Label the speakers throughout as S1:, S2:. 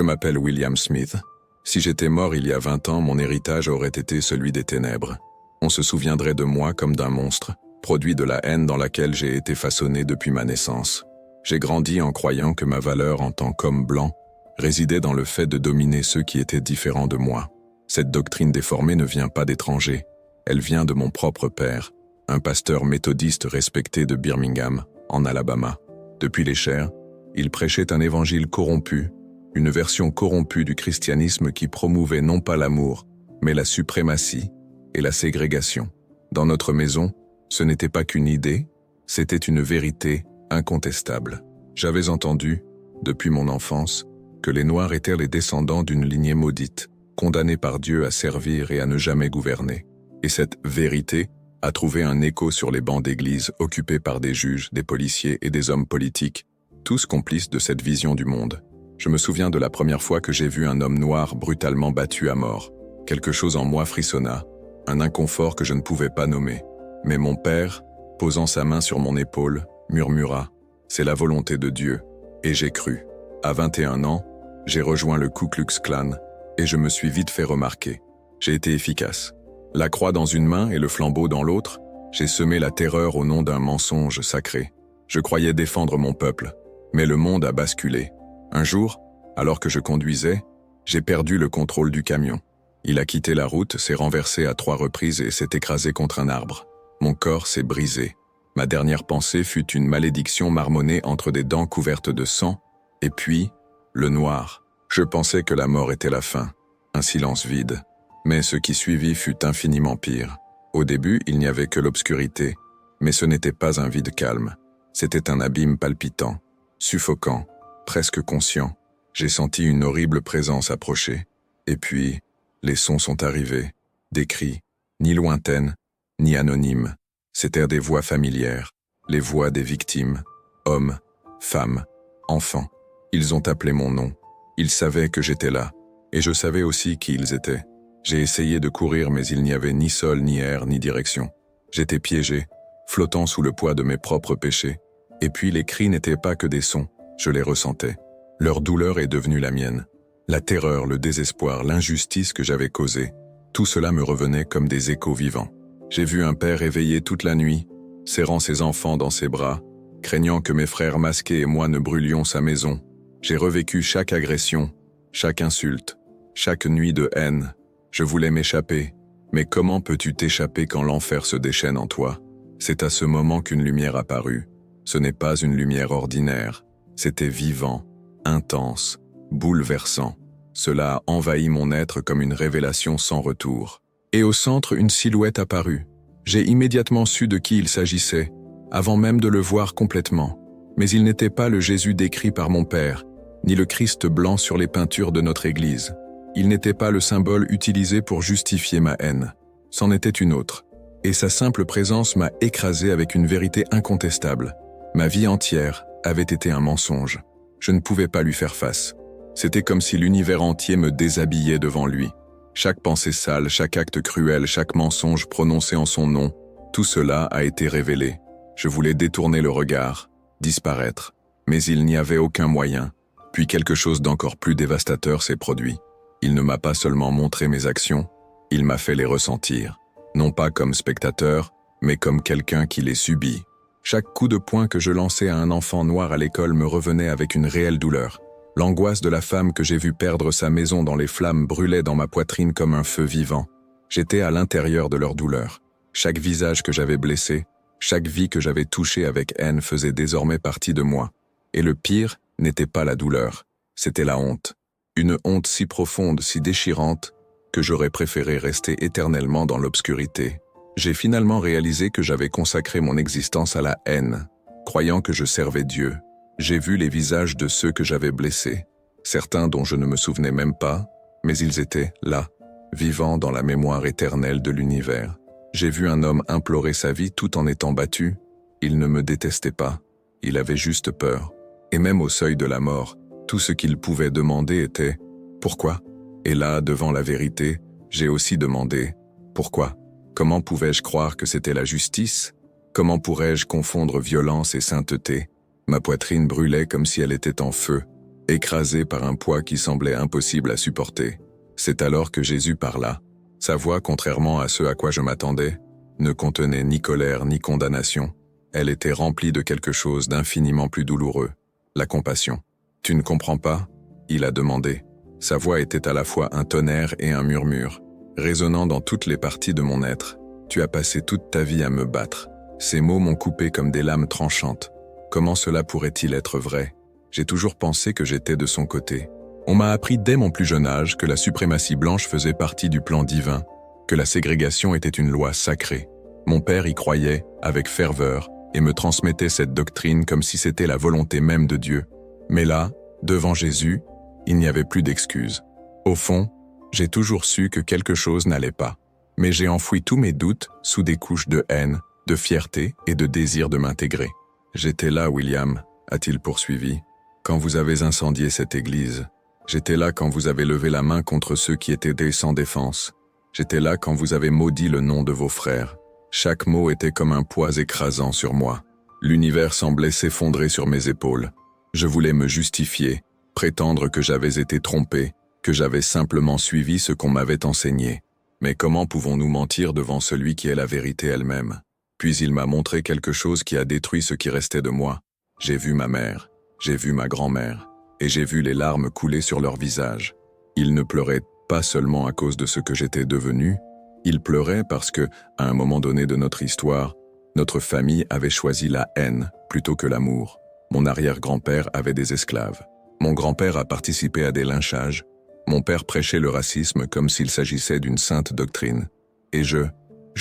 S1: Je m'appelle William Smith. Si j'étais mort il y a 20 ans, mon héritage aurait été celui des ténèbres. On se souviendrait de moi comme d'un monstre, produit de la haine dans laquelle j'ai été façonné depuis ma naissance. J'ai grandi en croyant que ma valeur en tant qu'homme blanc résidait dans le fait de dominer ceux qui étaient différents de moi. Cette doctrine déformée ne vient pas d'étrangers. Elle vient de mon propre père, un pasteur méthodiste respecté de Birmingham, en Alabama. Depuis les chairs, il prêchait un évangile corrompu, une version corrompue du christianisme qui promouvait non pas l'amour, mais la suprématie et la ségrégation. Dans notre maison, ce n'était pas qu'une idée, c'était une vérité incontestable. J'avais entendu, depuis mon enfance, que les Noirs étaient les descendants d'une lignée maudite, condamnés par Dieu à servir et à ne jamais gouverner. Et cette vérité a trouvé un écho sur les bancs d'église occupés par des juges, des policiers et des hommes politiques, tous complices de cette vision du monde. Je me souviens de la première fois que j'ai vu un homme noir brutalement battu à mort. Quelque chose en moi frissonna, un inconfort que je ne pouvais pas nommer. Mais mon père, posant sa main sur mon épaule, murmura « C'est la volonté de Dieu », et j'ai cru. À 21 ans, j'ai rejoint le Ku Klux Klan et je me suis vite fait remarquer. J'ai été efficace. La croix dans une main et le flambeau dans l'autre, j'ai semé la terreur au nom d'un mensonge sacré. Je croyais défendre mon peuple, mais le monde a basculé. Un jour, alors que je conduisais, j'ai perdu le contrôle du camion. Il a quitté la route, s'est renversé à 3 reprises et s'est écrasé contre un arbre. Mon corps s'est brisé. Ma dernière pensée fut une malédiction marmonnée entre des dents couvertes de sang, et puis, le noir. Je pensais que la mort était la fin, un silence vide. Mais ce qui suivit fut infiniment pire. Au début, il n'y avait que l'obscurité, mais ce n'était pas un vide calme. C'était un abîme palpitant, suffocant, presque conscient. J'ai senti une horrible présence approcher. Et puis, les sons sont arrivés, des cris, ni lointaines, ni anonymes. C'étaient des voix familières, les voix des victimes, hommes, femmes, enfants. Ils ont appelé mon nom. Ils savaient que j'étais là, et je savais aussi qui ils étaient. J'ai essayé de courir, mais il n'y avait ni sol, ni air, ni direction. J'étais piégé, flottant sous le poids de mes propres péchés. Et puis les cris n'étaient pas que des sons, je les ressentais. Leur douleur est devenue la mienne. La terreur, le désespoir, l'injustice que j'avais causée, tout cela me revenait comme des échos vivants. J'ai vu un père éveillé toute la nuit, serrant ses enfants dans ses bras, craignant que mes frères masqués et moi ne brûlions sa maison. J'ai revécu chaque agression, chaque insulte, chaque nuit de haine. Je voulais m'échapper, mais comment peux-tu t'échapper quand l'enfer se déchaîne en toi? C'est à ce moment qu'une lumière apparut. Ce n'est pas une lumière ordinaire, c'était vivant, intense, bouleversant. Cela a envahi mon être comme une révélation sans retour. Et au centre, une silhouette apparut. J'ai immédiatement su de qui il s'agissait, avant même de le voir complètement. Mais il n'était pas le Jésus décrit par mon père, ni le Christ blanc sur les peintures de notre Église. Il n'était pas le symbole utilisé pour justifier ma haine. C'en était une autre. Et sa simple présence m'a écrasé avec une vérité incontestable. Ma vie entière avait été un mensonge. Je ne pouvais pas lui faire face. C'était comme si l'univers entier me déshabillait devant lui. Chaque pensée sale, chaque acte cruel, chaque mensonge prononcé en son nom, tout cela a été révélé. Je voulais détourner le regard, disparaître, mais il n'y avait aucun moyen. Puis quelque chose d'encore plus dévastateur s'est produit. Il ne m'a pas seulement montré mes actions, il m'a fait les ressentir. Non pas comme spectateur, mais comme quelqu'un qui les subit. Chaque coup de poing que je lançais à un enfant noir à l'école me revenait avec une réelle douleur. L'angoisse de la femme que j'ai vue perdre sa maison dans les flammes brûlait dans ma poitrine comme un feu vivant. J'étais à l'intérieur de leur douleur. Chaque visage que j'avais blessé, chaque vie que j'avais touchée avec haine faisait désormais partie de moi. Et le pire n'était pas la douleur, c'était la honte. Une honte si profonde, si déchirante, que j'aurais préféré rester éternellement dans l'obscurité. J'ai finalement réalisé que j'avais consacré mon existence à la haine, croyant que je servais Dieu. J'ai vu les visages de ceux que j'avais blessés, certains dont je ne me souvenais même pas, mais ils étaient là, vivant dans la mémoire éternelle de l'univers. J'ai vu un homme implorer sa vie tout en étant battu. Il ne me détestait pas, il avait juste peur. Et même au seuil de la mort, tout ce qu'il pouvait demander était « Pourquoi ?» Et là, devant la vérité, j'ai aussi demandé « Pourquoi ?» Comment pouvais-je croire que c'était la justice? Comment pourrais-je confondre violence et sainteté? Ma poitrine brûlait comme si elle était en feu, écrasé par un poids qui semblait impossible à supporter. C'est alors que Jésus parla. Sa voix, contrairement à ce à quoi je m'attendais, ne contenait ni colère ni condamnation. Elle était remplie de quelque chose d'infiniment plus douloureux, la compassion. « Tu ne comprends pas ?» il a demandé. Sa voix était à la fois un tonnerre et un murmure, résonnant dans toutes les parties de mon être. « Tu as passé toute ta vie à me battre. » Ces mots m'ont coupé comme des lames tranchantes. Comment cela pourrait-il être vrai? J'ai toujours pensé que j'étais de son côté. On m'a appris dès mon plus jeune âge que la suprématie blanche faisait partie du plan divin, que la ségrégation était une loi sacrée. Mon père y croyait, avec ferveur, et me transmettait cette doctrine comme si c'était la volonté même de Dieu. Mais là, devant Jésus, il n'y avait plus d'excuses. Au fond, j'ai toujours su que quelque chose n'allait pas. Mais j'ai enfoui tous mes doutes sous des couches de haine, de fierté et de désir de m'intégrer. J'étais là, William, a-t-il poursuivi, quand vous avez incendié cette église. J'étais là quand vous avez levé la main contre ceux qui étaient sans défense. J'étais là quand vous avez maudit le nom de vos frères. Chaque mot était comme un poids écrasant sur moi. L'univers semblait s'effondrer sur mes épaules. Je voulais me justifier, prétendre que j'avais été trompé, que j'avais simplement suivi ce qu'on m'avait enseigné. Mais comment pouvons-nous mentir devant celui qui est la vérité elle-même? Puis il m'a montré quelque chose qui a détruit ce qui restait de moi. J'ai vu ma mère, j'ai vu ma grand-mère, et j'ai vu les larmes couler sur leur visage. Ils ne pleuraient pas seulement à cause de ce que j'étais devenu, ils pleuraient parce que, à un moment donné de notre histoire, notre famille avait choisi la haine plutôt que l'amour. Mon arrière-grand-père avait des esclaves. Mon grand-père a participé à des lynchages. Mon père prêchait le racisme comme s'il s'agissait d'une sainte doctrine. Et je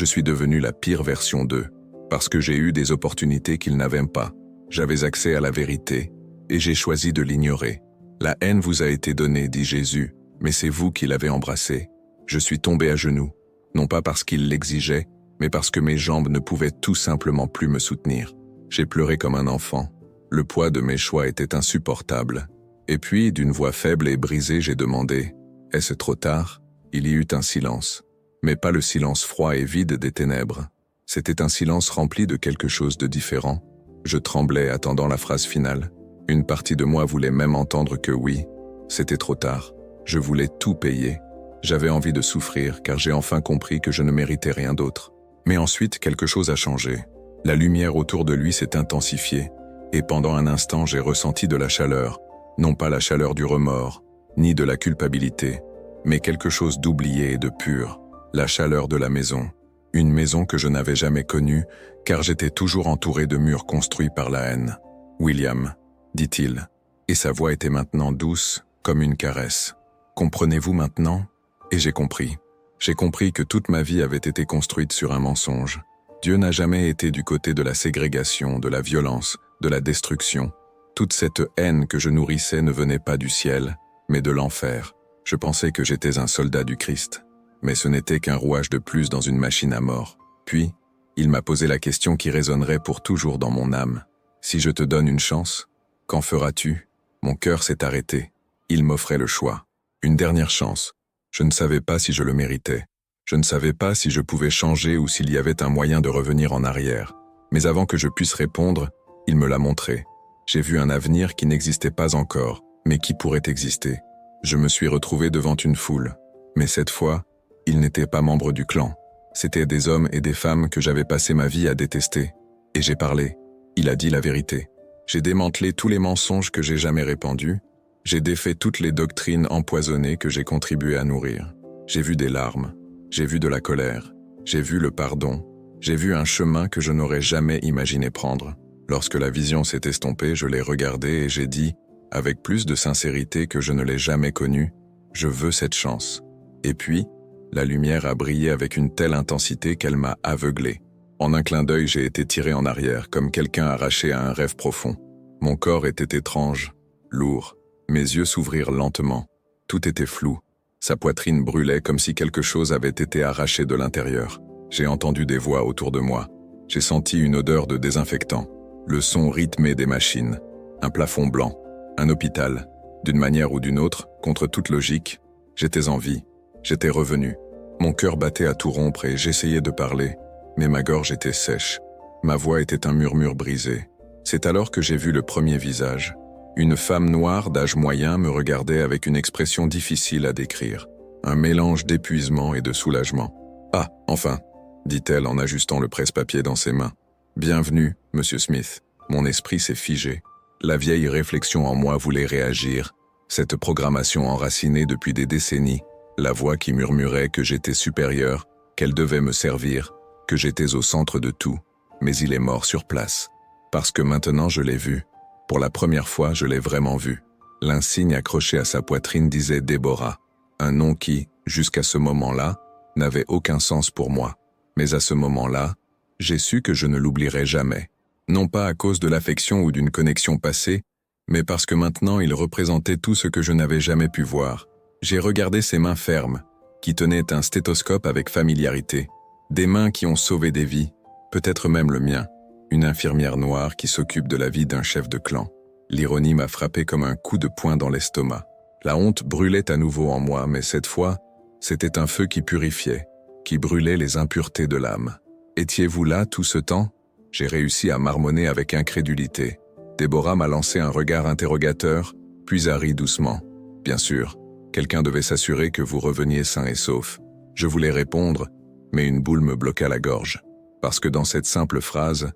S1: suis devenu la pire version d'eux, parce que j'ai eu des opportunités qu'ils n'avaient pas. J'avais accès à la vérité, et j'ai choisi de l'ignorer. La haine vous a été donnée, dit Jésus, mais c'est vous qui l'avez embrassée. Je suis tombé à genoux, non pas parce qu'il l'exigeait, mais parce que mes jambes ne pouvaient tout simplement plus me soutenir. J'ai pleuré comme un enfant. Le poids de mes choix était insupportable. Et puis, d'une voix faible et brisée, j'ai demandé « Est-ce trop tard ?» Il y eut un silence. Mais pas le silence froid et vide des ténèbres. C'était un silence rempli de quelque chose de différent. Je tremblais attendant la phrase finale. Une partie de moi voulait même entendre que oui, c'était trop tard. Je voulais tout payer. J'avais envie de souffrir car j'ai enfin compris que je ne méritais rien d'autre. Mais ensuite, quelque chose a changé. La lumière autour de lui s'est intensifiée. Et pendant un instant, j'ai ressenti de la chaleur. Non pas la chaleur du remords, ni de la culpabilité, mais quelque chose d'oublié et de pur. La chaleur de la maison. Une maison que je n'avais jamais connue, car j'étais toujours entouré de murs construits par la haine. « William », dit-il, et sa voix était maintenant douce, comme une caresse. « Comprenez-vous maintenant ?» Et j'ai compris. J'ai compris que toute ma vie avait été construite sur un mensonge. Dieu n'a jamais été du côté de la ségrégation, de la violence, de la destruction. Toute cette haine que je nourrissais ne venait pas du ciel, mais de l'enfer. Je pensais que j'étais un soldat du Christ. Mais ce n'était qu'un rouage de plus dans une machine à mort. Puis, il m'a posé la question qui résonnerait pour toujours dans mon âme. « Si je te donne une chance, qu'en feras-tu » Mon cœur s'est arrêté. Il m'offrait le choix. Une dernière chance. Je ne savais pas si je le méritais. Je ne savais pas si je pouvais changer ou s'il y avait un moyen de revenir en arrière. Mais avant que je puisse répondre, il me l'a montré. J'ai vu un avenir qui n'existait pas encore, mais qui pourrait exister. Je me suis retrouvé devant une foule. Mais cette fois, ils n'étaient pas membres du clan. C'étaient des hommes et des femmes que j'avais passé ma vie à détester. Et j'ai parlé. Il a dit la vérité. J'ai démantelé tous les mensonges que j'ai jamais répandus. J'ai défait toutes les doctrines empoisonnées que j'ai contribué à nourrir. J'ai vu des larmes. J'ai vu de la colère. J'ai vu le pardon. J'ai vu un chemin que je n'aurais jamais imaginé prendre. Lorsque la vision s'est estompée, je l'ai regardée et j'ai dit, avec plus de sincérité que je ne l'ai jamais connue, « Je veux cette chance. » Et puis, la lumière a brillé avec une telle intensité qu'elle m'a aveuglé. En un clin d'œil, j'ai été tiré en arrière, comme quelqu'un arraché à un rêve profond. Mon corps était étrange, lourd. Mes yeux s'ouvrirent lentement. Tout était flou. Sa poitrine brûlait comme si quelque chose avait été arraché de l'intérieur. J'ai entendu des voix autour de moi. J'ai senti une odeur de désinfectant. Le son rythmé des machines. Un plafond blanc. Un hôpital. D'une manière ou d'une autre, contre toute logique, j'étais en vie. J'étais revenu. Mon cœur battait à tout rompre et j'essayais de parler, mais ma gorge était sèche. Ma voix était un murmure brisé. C'est alors que j'ai vu le premier visage. Une femme noire d'âge moyen me regardait avec une expression difficile à décrire, un mélange d'épuisement et de soulagement. « Ah, enfin !» dit-elle en ajustant le presse-papier dans ses mains. « Bienvenue, Monsieur Smith. » Mon esprit s'est figé. La vieille réflexion en moi voulait réagir, cette programmation enracinée depuis des décennies, la voix qui murmurait que j'étais supérieur, qu'elle devait me servir, que j'étais au centre de tout, mais il est mort sur place. Parce que maintenant je l'ai vu. Pour la première fois, je l'ai vraiment vu. L'insigne accroché à sa poitrine disait Déborah, un nom qui, jusqu'à ce moment-là, n'avait aucun sens pour moi. Mais à ce moment-là, j'ai su que je ne l'oublierai jamais. Non pas à cause de l'affection ou d'une connexion passée, mais parce que maintenant il représentait tout ce que je n'avais jamais pu voir. J'ai regardé ses mains fermes, qui tenaient un stéthoscope avec familiarité. Des mains qui ont sauvé des vies, peut-être même le mien. Une infirmière noire qui s'occupe de la vie d'un chef de clan. L'ironie m'a frappé comme un coup de poing dans l'estomac. La honte brûlait à nouveau en moi, mais cette fois, c'était un feu qui purifiait, qui brûlait les impuretés de l'âme. Étiez-vous là tout ce temps ? J'ai réussi à marmonner avec incrédulité. Déborah m'a lancé un regard interrogateur, puis a ri doucement. Bien sûr, quelqu'un devait s'assurer que vous reveniez sain et sauf. Je voulais répondre, mais une boule me bloqua la gorge. Parce que dans cette simple phrase,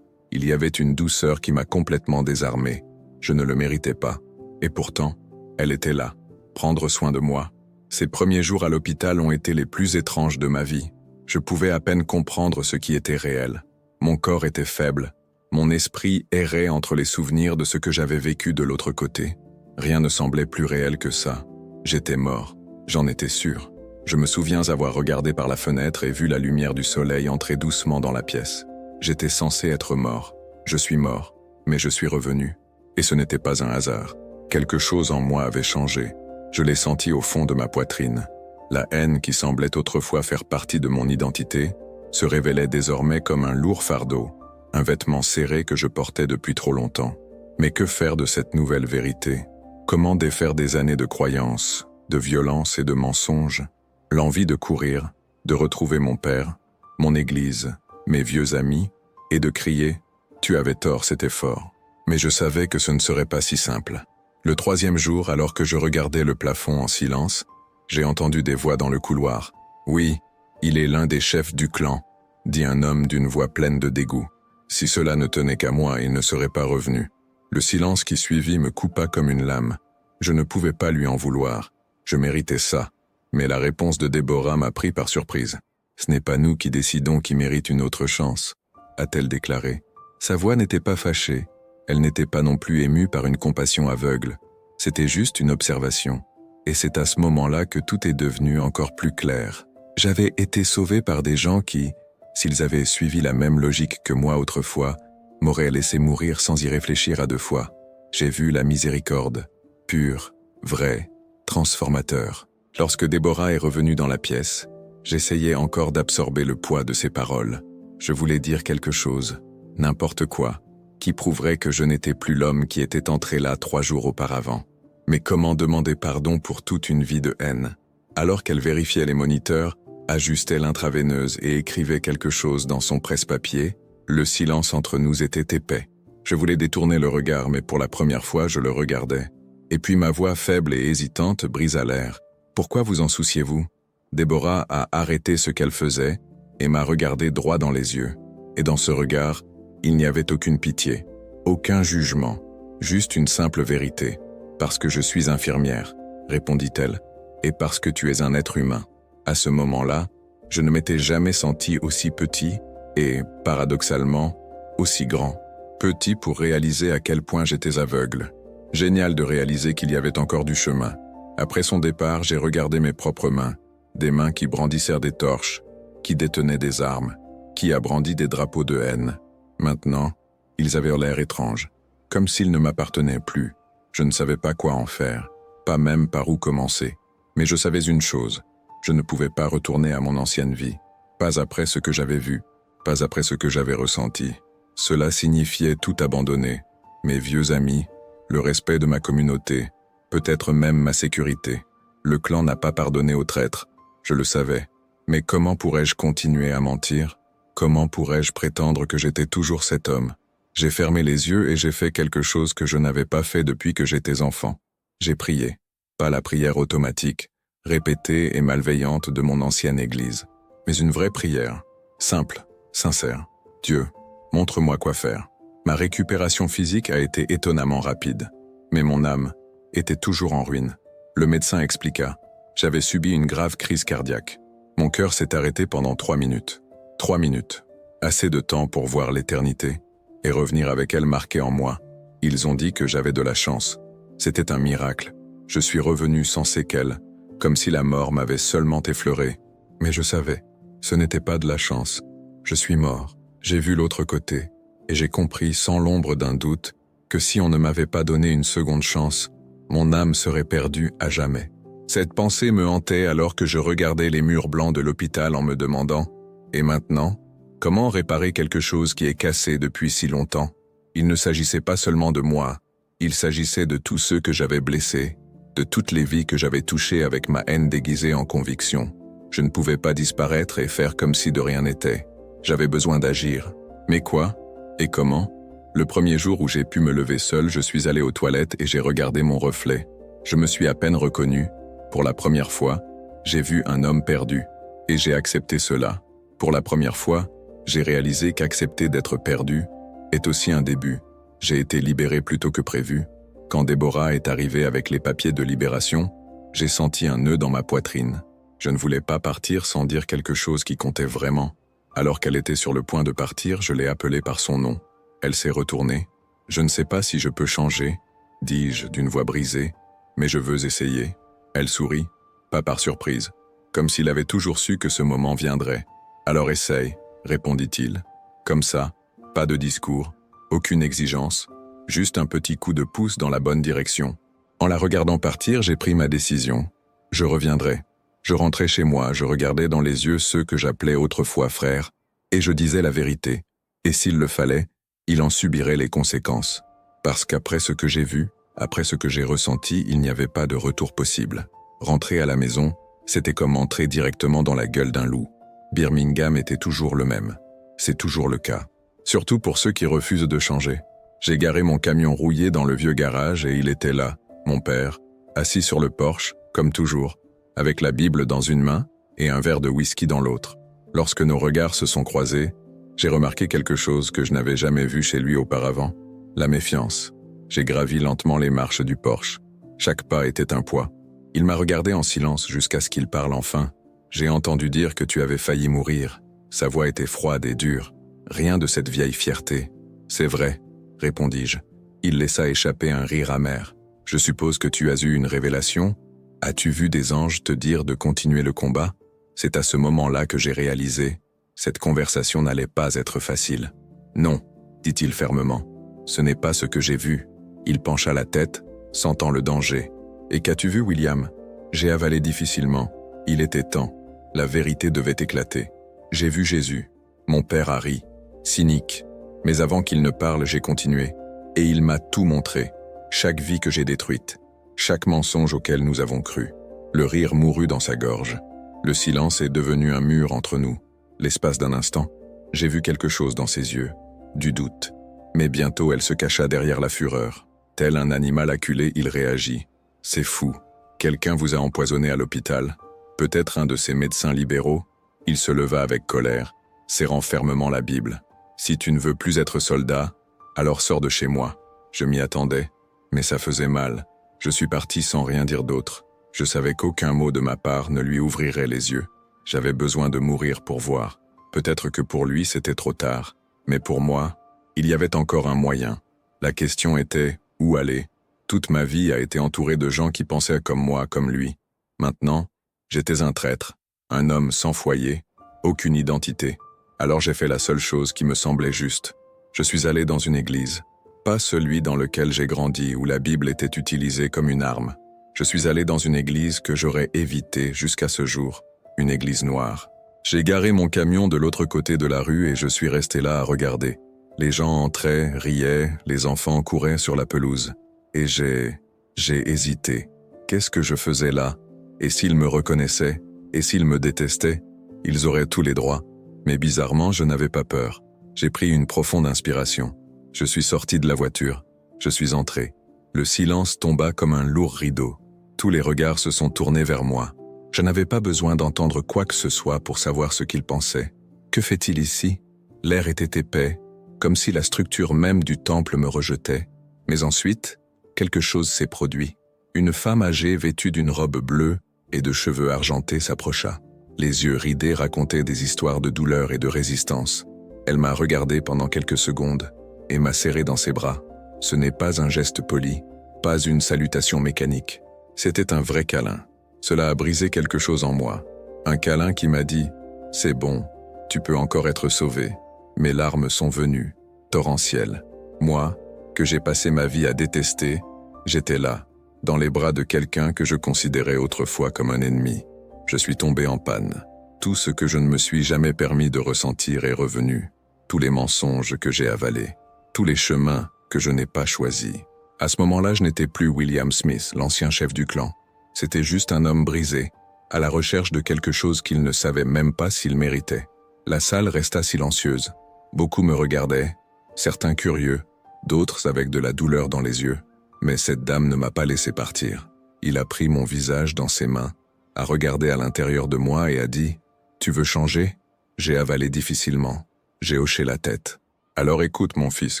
S1: il y avait une douceur qui m'a complètement désarmé. Je ne le méritais pas. Et pourtant, elle était là, prendre soin de moi. Ces premiers jours à l'hôpital ont été les plus étranges de ma vie. Je pouvais à peine comprendre ce qui était réel. Mon corps était faible. Mon esprit errait entre les souvenirs de ce que j'avais vécu de l'autre côté. Rien ne semblait plus réel que ça. J'étais mort. J'en étais sûr. Je me souviens avoir regardé par la fenêtre et vu la lumière du soleil entrer doucement dans la pièce. J'étais censé être mort. Je suis mort, mais je suis revenu. Et ce n'était pas un hasard. Quelque chose en moi avait changé. Je l'ai senti au fond de ma poitrine. La haine qui semblait autrefois faire partie de mon identité se révélait désormais comme un lourd fardeau, un vêtement serré que je portais depuis trop longtemps. Mais que faire de cette nouvelle vérité ? Comment défaire des années de croyances, de violence et de mensonges ? L'envie de courir, de retrouver mon père, mon église, mes vieux amis, et de crier « Tu avais tort, c'était fort ». Mais je savais que ce ne serait pas si simple. Le 3e jour, alors que je regardais le plafond en silence, j'ai entendu des voix dans le couloir. « Oui, il est l'un des chefs du clan », dit un homme d'une voix pleine de dégoût. Si cela ne tenait qu'à moi, il ne serait pas revenu. Le silence qui suivit me coupa comme une lame. Je ne pouvais pas lui en vouloir. Je méritais ça. Mais la réponse de Déborah m'a pris par surprise. « Ce n'est pas nous qui décidons qui mérite une autre chance », a-t-elle déclaré. Sa voix n'était pas fâchée. Elle n'était pas non plus émue par une compassion aveugle. C'était juste une observation. Et c'est à ce moment-là que tout est devenu encore plus clair. J'avais été sauvé par des gens qui, s'ils avaient suivi la même logique que moi autrefois, m'auraient laissé mourir sans y réfléchir à 2 fois. J'ai vu la miséricorde, pure, vraie, transformateur. Lorsque Déborah est revenue dans la pièce, j'essayais encore d'absorber le poids de ses paroles. Je voulais dire quelque chose, n'importe quoi, qui prouverait que je n'étais plus l'homme qui était entré là 3 jours auparavant. Mais comment demander pardon pour toute une vie de haine ? Alors qu'elle vérifiait les moniteurs, ajustait l'intraveineuse et écrivait quelque chose dans son presse-papier, le silence entre nous était épais. Je voulais détourner le regard, mais pour la première fois, je le regardais. Et puis ma voix faible et hésitante brisa l'air. « Pourquoi vous en souciez-vous » Déborah a arrêté ce qu'elle faisait et m'a regardé droit dans les yeux. Et dans ce regard, il n'y avait aucune pitié, aucun jugement, juste une simple vérité. « Parce que je suis infirmière », répondit-elle, « et parce que tu es un être humain. » À ce moment-là, je ne m'étais jamais senti aussi petit et, paradoxalement, aussi grand. Petit pour réaliser à quel point j'étais aveugle. Génial de réaliser qu'il y avait encore du chemin. Après son départ, j'ai regardé mes propres mains, des mains qui brandissèrent des torches, qui détenaient des armes, qui a brandi des drapeaux de haine. Maintenant, ils avaient l'air étranges, comme s'ils ne m'appartenaient plus. Je ne savais pas quoi en faire, pas même par où commencer. Mais je savais une chose, je ne pouvais pas retourner à mon ancienne vie, pas après ce que j'avais vu, pas après ce que j'avais ressenti. Cela signifiait tout abandonner, mes vieux amis, le respect de ma communauté, peut-être même ma sécurité. Le clan n'a pas pardonné aux traîtres, je le savais. Mais comment pourrais-je continuer à mentir ? Comment pourrais-je prétendre que j'étais toujours cet homme ? J'ai fermé les yeux et j'ai fait quelque chose que je n'avais pas fait depuis que j'étais enfant. J'ai prié. Pas la prière automatique, répétée et malveillante de mon ancienne église, mais une vraie prière, simple, sincère. Dieu, montre-moi quoi faire. Ma récupération physique a été étonnamment rapide, mais mon âme était toujours en ruine. Le médecin expliqua. J'avais subi une grave crise cardiaque. Mon cœur s'est arrêté pendant 3 minutes. 3 minutes. Assez de temps pour voir l'éternité et revenir avec elle marquée en moi. Ils ont dit que j'avais de la chance. C'était un miracle. Je suis revenu sans séquelles, comme si la mort m'avait seulement effleuré. Mais je savais, ce n'était pas de la chance. Je suis mort. J'ai vu l'autre côté, et j'ai compris sans l'ombre d'un doute que si on ne m'avait pas donné une seconde chance, mon âme serait perdue à jamais. Cette pensée me hantait alors que je regardais les murs blancs de l'hôpital en me demandant « Et maintenant ? Comment réparer quelque chose qui est cassé depuis si longtemps ?» Il ne s'agissait pas seulement de moi, il s'agissait de tous ceux que j'avais blessés, de toutes les vies que j'avais touchées avec ma haine déguisée en conviction. Je ne pouvais pas disparaître et faire comme si de rien n'était. J'avais besoin d'agir. Mais quoi ? Et comment ? Le premier jour où j'ai pu me lever seul, je suis allé aux toilettes et j'ai regardé mon reflet. Je me suis à peine reconnu. Pour la première fois, j'ai vu un homme perdu. Et j'ai accepté cela. Pour la première fois, j'ai réalisé qu'accepter d'être perdu est aussi un début. J'ai été libéré plus tôt que prévu. Quand Déborah est arrivée avec les papiers de libération, j'ai senti un nœud dans ma poitrine. Je ne voulais pas partir sans dire quelque chose qui comptait vraiment. Alors qu'elle était sur le point de partir, je l'ai appelée par son nom. Elle s'est retournée. « Je ne sais pas si je peux changer », dis-je d'une voix brisée, « mais je veux essayer. » Elle sourit, pas par surprise, comme s'il avait toujours su que ce moment viendrait. « Alors essaye », répondit-il. Comme ça, pas de discours, aucune exigence, juste un petit coup de pouce dans la bonne direction. En la regardant partir, j'ai pris ma décision. Je reviendrai. Je rentrais chez moi, je regardais dans les yeux ceux que j'appelais autrefois frères, et je disais la vérité. Et s'il le fallait, il en subirait les conséquences. Parce qu'après ce que j'ai vu, après ce que j'ai ressenti, il n'y avait pas de retour possible. Rentrer à la maison, c'était comme entrer directement dans la gueule d'un loup. Birmingham était toujours le même. C'est toujours le cas. Surtout pour ceux qui refusent de changer. J'ai garé mon camion rouillé dans le vieux garage et il était là, mon père, assis sur le porche, comme toujours, avec la Bible dans une main et un verre de whisky dans l'autre. Lorsque nos regards se sont croisés, j'ai remarqué quelque chose que je n'avais jamais vu chez lui auparavant, la méfiance. J'ai gravi lentement les marches du porche. Chaque pas était un poids. Il m'a regardé en silence jusqu'à ce qu'il parle enfin. J'ai entendu dire que tu avais failli mourir. Sa voix était froide et dure. Rien de cette vieille fierté. C'est vrai, répondis-je. Il laissa échapper un rire amer. Je suppose que tu as eu une révélation ? As-tu vu des anges te dire de continuer le combat ? C'est à ce moment-là que j'ai réalisé. Cette conversation n'allait pas être facile. Non, dit-il fermement. Ce n'est pas ce que j'ai vu. Il pencha la tête, sentant le danger. Et qu'as-tu vu, William ? J'ai avalé difficilement. Il était temps. La vérité devait éclater. J'ai vu Jésus. Mon père a ri. Cynique. Mais avant qu'il ne parle, j'ai continué. Et il m'a tout montré. Chaque vie que j'ai détruite. Chaque mensonge auquel nous avons cru. Le rire mourut dans sa gorge. Le silence est devenu un mur entre nous. L'espace d'un instant, j'ai vu quelque chose dans ses yeux. Du doute. Mais bientôt elle se cacha derrière la fureur. Tel un animal acculé, il réagit. C'est fou. Quelqu'un vous a empoisonné à l'hôpital. Peut-être un de ces médecins libéraux. Il se leva avec colère, serrant fermement la Bible. Si tu ne veux plus être soldat, alors sors de chez moi. Je m'y attendais, mais ça faisait mal. Je suis parti sans rien dire d'autre. Je savais qu'aucun mot de ma part ne lui ouvrirait les yeux. J'avais besoin de mourir pour voir. Peut-être que pour lui c'était trop tard, mais pour moi, il y avait encore un moyen. La question était, où aller ? Toute ma vie a été entourée de gens qui pensaient comme moi, comme lui. Maintenant, j'étais un traître, un homme sans foyer, aucune identité. Alors j'ai fait la seule chose qui me semblait juste. Je suis allé dans une église. Pas celui dans lequel j'ai grandi où la Bible était utilisée comme une arme. Je suis allé dans une église que j'aurais évitée jusqu'à ce jour, une église noire. J'ai garé mon camion de l'autre côté de la rue et je suis resté là à regarder. Les gens entraient, riaient, les enfants couraient sur la pelouse. Et j'ai hésité. Qu'est-ce que je faisais là ? Et s'ils me reconnaissaient ? Et s'ils me détestaient ? Ils auraient tous les droits. Mais bizarrement, je n'avais pas peur. J'ai pris une profonde inspiration. Je suis sorti de la voiture. Je suis entré. Le silence tomba comme un lourd rideau. Tous les regards se sont tournés vers moi. Je n'avais pas besoin d'entendre quoi que ce soit pour savoir ce qu'ils pensaient. Que fait-il ici? L'air était épais, comme si la structure même du temple me rejetait. Mais ensuite, quelque chose s'est produit. Une femme âgée vêtue d'une robe bleue et de cheveux argentés s'approcha. Les yeux ridés racontaient des histoires de douleur et de résistance. Elle m'a regardé pendant quelques secondes et m'a serré dans ses bras. Ce n'est pas un geste poli, pas une salutation mécanique. C'était un vrai câlin. Cela a brisé quelque chose en moi. Un câlin qui m'a dit « C'est bon, tu peux encore être sauvé ». Mes larmes sont venues, torrentielles. Moi, que j'ai passé ma vie à détester, j'étais là, dans les bras de quelqu'un que je considérais autrefois comme un ennemi. Je suis tombé en panne. Tout ce que je ne me suis jamais permis de ressentir est revenu. Tous les mensonges que j'ai avalés. Tous les chemins que je n'ai pas choisis. À ce moment-là, je n'étais plus William Smith, l'ancien chef du clan. C'était juste un homme brisé, à la recherche de quelque chose qu'il ne savait même pas s'il méritait. La salle resta silencieuse. Beaucoup me regardaient, certains curieux, d'autres avec de la douleur dans les yeux. Mais cette dame ne m'a pas laissé partir. Il a pris mon visage dans ses mains, a regardé à l'intérieur de moi et a dit « Tu veux changer ?» J'ai avalé difficilement. J'ai hoché la tête. « Alors écoute, mon fils,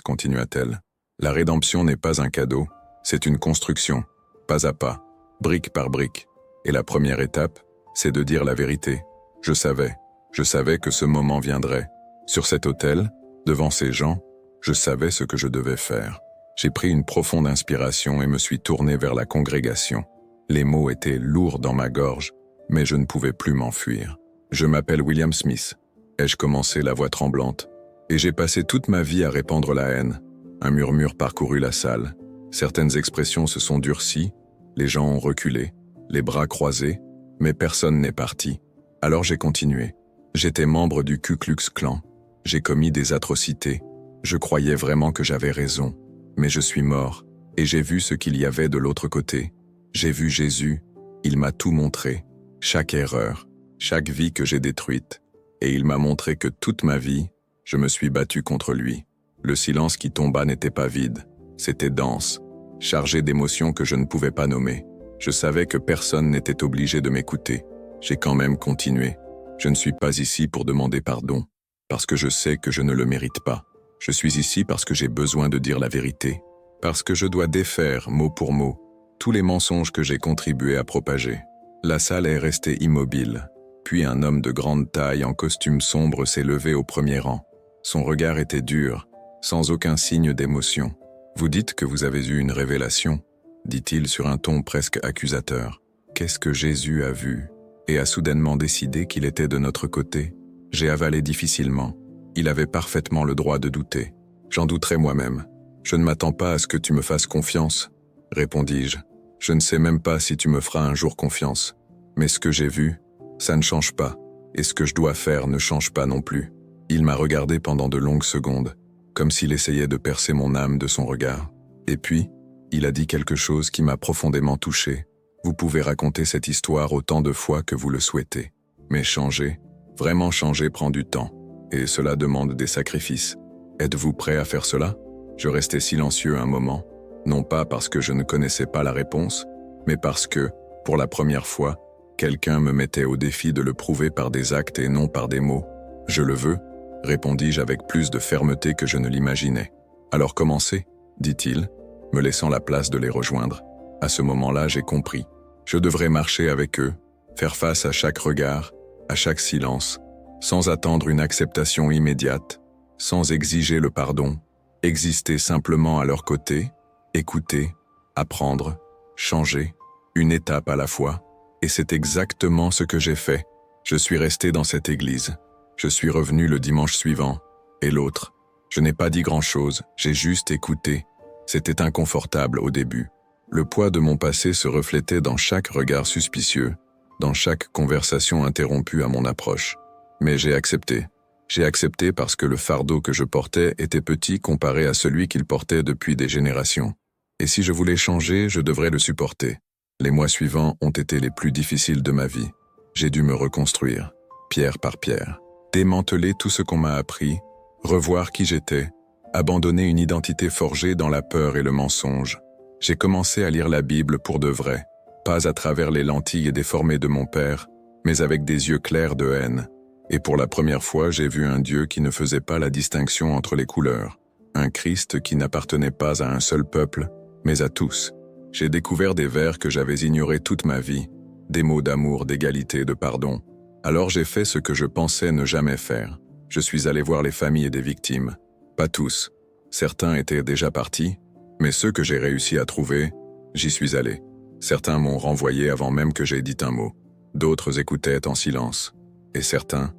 S1: continua-t-elle. La rédemption n'est pas un cadeau, c'est une construction, pas à pas, brique par brique. Et la première étape, c'est de dire la vérité. Je savais que ce moment viendrait. Sur cet autel, devant ces gens, je savais ce que je devais faire. J'ai pris une profonde inspiration et me suis tourné vers la congrégation. Les mots étaient lourds dans ma gorge, mais je ne pouvais plus m'enfuir. Je m'appelle William Smith, ai-je commencé la voix tremblante, et j'ai passé toute ma vie à répandre la haine. Un murmure parcourut la salle. Certaines expressions se sont durcies, les gens ont reculé, les bras croisés, mais personne n'est parti. Alors j'ai continué. J'étais membre du Ku Klux Klan. J'ai commis des atrocités. Je croyais vraiment que j'avais raison. Mais je suis mort, et j'ai vu ce qu'il y avait de l'autre côté. J'ai vu Jésus, il m'a tout montré, chaque erreur, chaque vie que j'ai détruite, et il m'a montré que toute ma vie, je me suis battu contre lui. Le silence qui tomba n'était pas vide, c'était dense, chargé d'émotions que je ne pouvais pas nommer. Je savais que personne n'était obligé de m'écouter. J'ai quand même continué. Je ne suis pas ici pour demander pardon, parce que je sais que je ne le mérite pas. Je suis ici parce que j'ai besoin de dire la vérité, parce que je dois défaire, mot pour mot, tous les mensonges que j'ai contribué à propager. La salle est restée immobile, puis un homme de grande taille en costume sombre s'est levé au premier rang. Son regard était dur, sans aucun signe d'émotion. « Vous dites que vous avez eu une révélation », dit-il sur un ton presque accusateur. « Qu'est-ce que Jésus a vu et a soudainement décidé qu'il était de notre côté ?» J'ai avalé difficilement. Il avait parfaitement le droit de douter. J'en douterai moi-même. Je ne m'attends pas à ce que tu me fasses confiance, répondis-je. Je ne sais même pas si tu me feras un jour confiance. Mais ce que j'ai vu, ça ne change pas. Et ce que je dois faire ne change pas non plus. Il m'a regardé pendant de longues secondes, comme s'il essayait de percer mon âme de son regard. Et puis, il a dit quelque chose qui m'a profondément touché. Vous pouvez raconter cette histoire autant de fois que vous le souhaitez. Mais changer, vraiment changer prend du temps. Et cela demande des sacrifices. Êtes-vous prêt à faire cela? Je restais silencieux un moment, non pas parce que je ne connaissais pas la réponse, mais parce que, pour la première fois, quelqu'un me mettait au défi de le prouver par des actes et non par des mots. « Je le veux », répondis-je avec plus de fermeté que je ne l'imaginais. « Alors commencez », dit-il, me laissant la place de les rejoindre. À ce moment-là, j'ai compris. Je devrais marcher avec eux, faire face à chaque regard, à chaque silence, sans attendre une acceptation immédiate, sans exiger le pardon, exister simplement à leur côté, écouter, apprendre, changer, une étape à la fois. Et c'est exactement ce que j'ai fait. Je suis resté dans cette église. Je suis revenu le dimanche suivant. Et l'autre. Je n'ai pas dit grand-chose, j'ai juste écouté. C'était inconfortable au début. Le poids de mon passé se reflétait dans chaque regard suspicieux, dans chaque conversation interrompue à mon approche. Mais j'ai accepté. J'ai accepté parce que le fardeau que je portais était petit comparé à celui qu'il portait depuis des générations. Et si je voulais changer, je devrais le supporter. Les mois suivants ont été les plus difficiles de ma vie. J'ai dû me reconstruire, pierre par pierre, démanteler tout ce qu'on m'a appris, revoir qui j'étais, abandonner une identité forgée dans la peur et le mensonge. J'ai commencé à lire la Bible pour de vrai, pas à travers les lentilles déformées de mon père, mais avec des yeux clairs de haine. Et pour la première fois, j'ai vu un Dieu qui ne faisait pas la distinction entre les couleurs, un Christ qui n'appartenait pas à un seul peuple, mais à tous. J'ai découvert des vers que j'avais ignorés toute ma vie, des mots d'amour, d'égalité, de pardon. Alors j'ai fait ce que je pensais ne jamais faire. Je suis allé voir les familles des victimes. Pas tous. Certains étaient déjà partis, mais ceux que j'ai réussi à trouver, j'y suis allé. Certains m'ont renvoyé avant même que j'aie dit un mot. D'autres écoutaient en silence. Et certains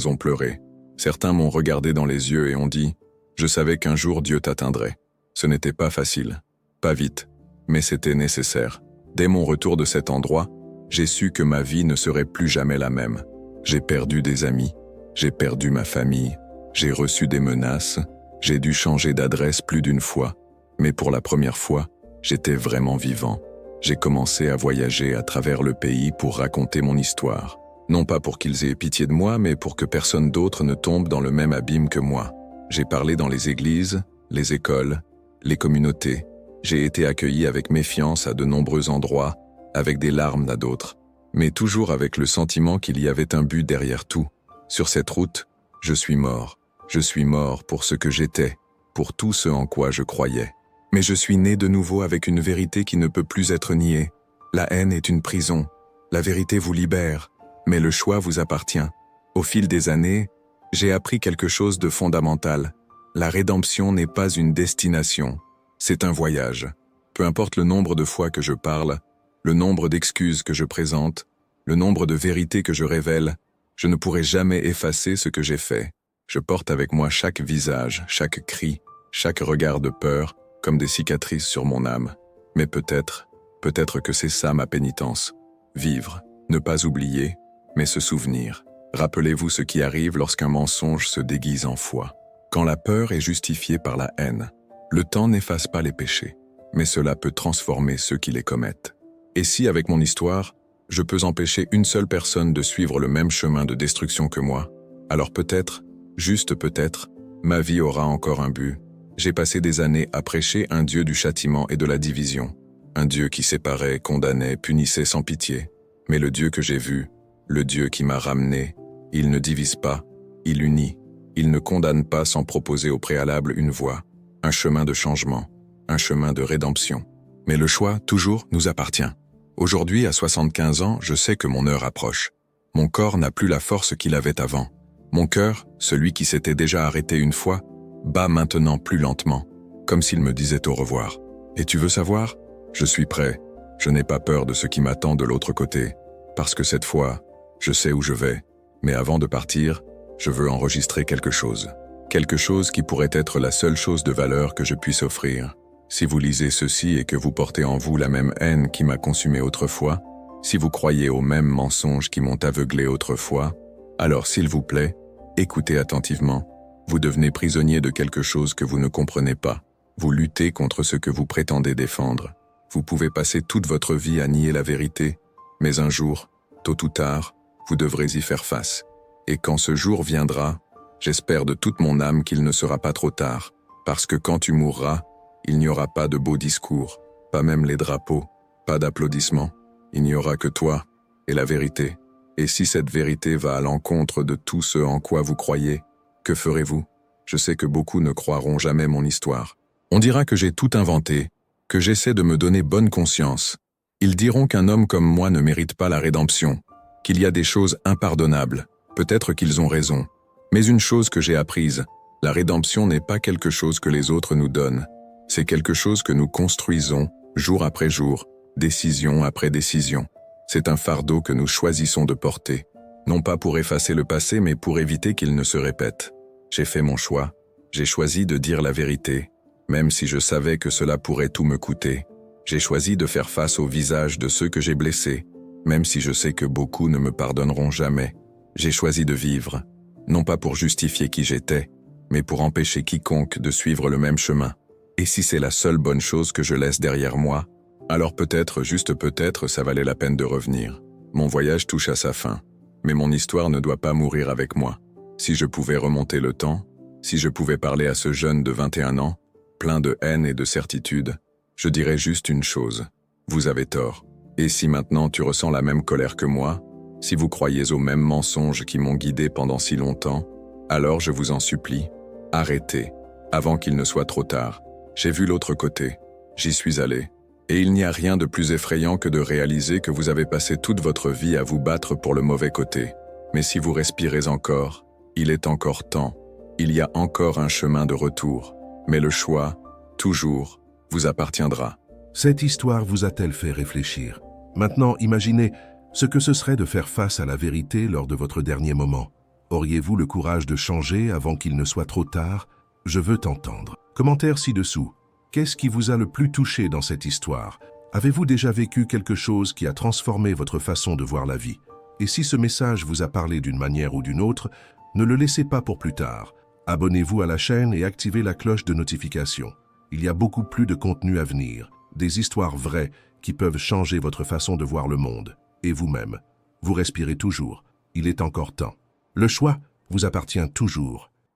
S1: ont pleuré. Certains m'ont regardé dans les yeux et ont dit « Je savais qu'un jour Dieu t'atteindrait ». Ce n'était pas facile, pas vite, mais c'était nécessaire. Dès mon retour de cet endroit, j'ai su que ma vie ne serait plus jamais la même. J'ai perdu des amis, j'ai perdu ma famille, j'ai reçu des menaces, j'ai dû changer d'adresse plus d'une fois, mais pour la première fois, j'étais vraiment vivant. J'ai commencé à voyager à travers le pays pour raconter mon histoire. Non pas pour qu'ils aient pitié de moi, mais pour que personne d'autre ne tombe dans le même abîme que moi. J'ai parlé dans les églises, les écoles, les communautés. J'ai été accueilli avec méfiance à de nombreux endroits, avec des larmes à d'autres, mais toujours avec le sentiment qu'il y avait un but derrière tout. Sur cette route, je suis mort. Je suis mort pour ce que j'étais, pour tout ce en quoi je croyais. Mais je suis né de nouveau avec une vérité qui ne peut plus être niée. La haine est une prison. La vérité vous libère, mais le choix vous appartient. Au fil des années, j'ai appris quelque chose de fondamental. La rédemption n'est pas une destination, c'est un voyage. Peu importe le nombre de fois que je parle, le nombre d'excuses que je présente, le nombre de vérités que je révèle, je ne pourrai jamais effacer ce que j'ai fait. Je porte avec moi chaque visage, chaque cri, chaque regard de peur, comme des cicatrices sur mon âme. Mais peut-être que c'est ça ma pénitence. Vivre, ne pas oublier, mais se souvenir. Rappelez-vous ce qui arrive lorsqu'un mensonge se déguise en foi. Quand la peur est justifiée par la haine, le temps n'efface pas les péchés, mais cela peut transformer ceux qui les commettent. Et si, avec mon histoire, je peux empêcher une seule personne de suivre le même chemin de destruction que moi, alors peut-être, juste peut-être, ma vie aura encore un but. J'ai passé des années à prêcher un Dieu du châtiment et de la division, un Dieu qui séparait, condamnait, punissait sans pitié. Mais le Dieu que j'ai vu, le Dieu qui m'a ramené, il ne divise pas, il unit, il ne condamne pas sans proposer au préalable une voie, un chemin de changement, un chemin de rédemption. Mais le choix, toujours, nous appartient. Aujourd'hui, à 75 ans, je sais que mon heure approche. Mon corps n'a plus la force qu'il avait avant. Mon cœur, celui qui s'était déjà arrêté une fois, bat maintenant plus lentement, comme s'il me disait au revoir. Et tu veux savoir? Je suis prêt. Je n'ai pas peur de ce qui m'attend de l'autre côté, parce que cette fois, je sais où je vais. Mais avant de partir, je veux enregistrer quelque chose. Quelque chose qui pourrait être la seule chose de valeur que je puisse offrir. Si vous lisez ceci et que vous portez en vous la même haine qui m'a consumé autrefois, si vous croyez aux mêmes mensonges qui m'ont aveuglé autrefois, alors s'il vous plaît, écoutez attentivement. Vous devenez prisonnier de quelque chose que vous ne comprenez pas. Vous luttez contre ce que vous prétendez défendre. Vous pouvez passer toute votre vie à nier la vérité, mais un jour, tôt ou tard, vous devrez y faire face. Et quand ce jour viendra, j'espère de toute mon âme qu'il ne sera pas trop tard, parce que quand tu mourras, il n'y aura pas de beaux discours, pas même les drapeaux, pas d'applaudissements. Il n'y aura que toi et la vérité. Et si cette vérité va à l'encontre de tout ce en quoi vous croyez, que ferez-vous? Je sais que beaucoup ne croiront jamais mon histoire. On dira que j'ai tout inventé, que j'essaie de me donner bonne conscience. Ils diront qu'un homme comme moi ne mérite pas la rédemption, qu'il y a des choses impardonnables. Peut-être qu'ils ont raison. Mais une chose que j'ai apprise, la rédemption n'est pas quelque chose que les autres nous donnent. C'est quelque chose que nous construisons, jour après jour, décision après décision. C'est un fardeau que nous choisissons de porter, non pas pour effacer le passé, mais pour éviter qu'il ne se répète. J'ai fait mon choix. J'ai choisi de dire la vérité, même si je savais que cela pourrait tout me coûter. J'ai choisi de faire face au visage de ceux que j'ai blessés, même si je sais que beaucoup ne me pardonneront jamais. J'ai choisi de vivre, non pas pour justifier qui j'étais, mais pour empêcher quiconque de suivre le même chemin. Et si c'est la seule bonne chose que je laisse derrière moi, alors peut-être, juste peut-être, ça valait la peine de revenir. Mon voyage touche à sa fin, mais mon histoire ne doit pas mourir avec moi. Si je pouvais remonter le temps, Si je pouvais parler à ce jeune de 21 ans, plein de haine et de certitude, je dirais juste une chose. Vous avez tort. Et si maintenant tu ressens la même colère que moi, si vous croyez aux mêmes mensonges qui m'ont guidé pendant si longtemps, alors je vous en supplie, arrêtez, avant qu'il ne soit trop tard. J'ai vu l'autre côté, j'y suis allé. Et il n'y a rien de plus effrayant que de réaliser que vous avez passé toute votre vie à vous battre pour le mauvais côté. Mais si vous respirez encore, il est encore temps. Il y a encore un chemin de retour. Mais le choix, toujours, vous appartiendra.
S2: Cette histoire vous a-t-elle fait réfléchir? Maintenant, imaginez ce que ce serait de faire face à la vérité lors de votre dernier moment. Auriez-vous le courage de changer avant qu'il ne soit trop tard? Je veux t'entendre. Commentaire ci-dessous. Qu'est-ce qui vous a le plus touché dans cette histoire? Avez-vous déjà vécu quelque chose qui a transformé votre façon de voir la vie? Et si ce message vous a parlé d'une manière ou d'une autre, ne le laissez pas pour plus tard. Abonnez-vous à la chaîne et activez la cloche de notification. Il y a beaucoup plus de contenu à venir, des histoires vraies qui peuvent changer votre façon de voir le monde. Et vous-même, vous respirez toujours. Il est encore temps. Le choix vous appartient toujours.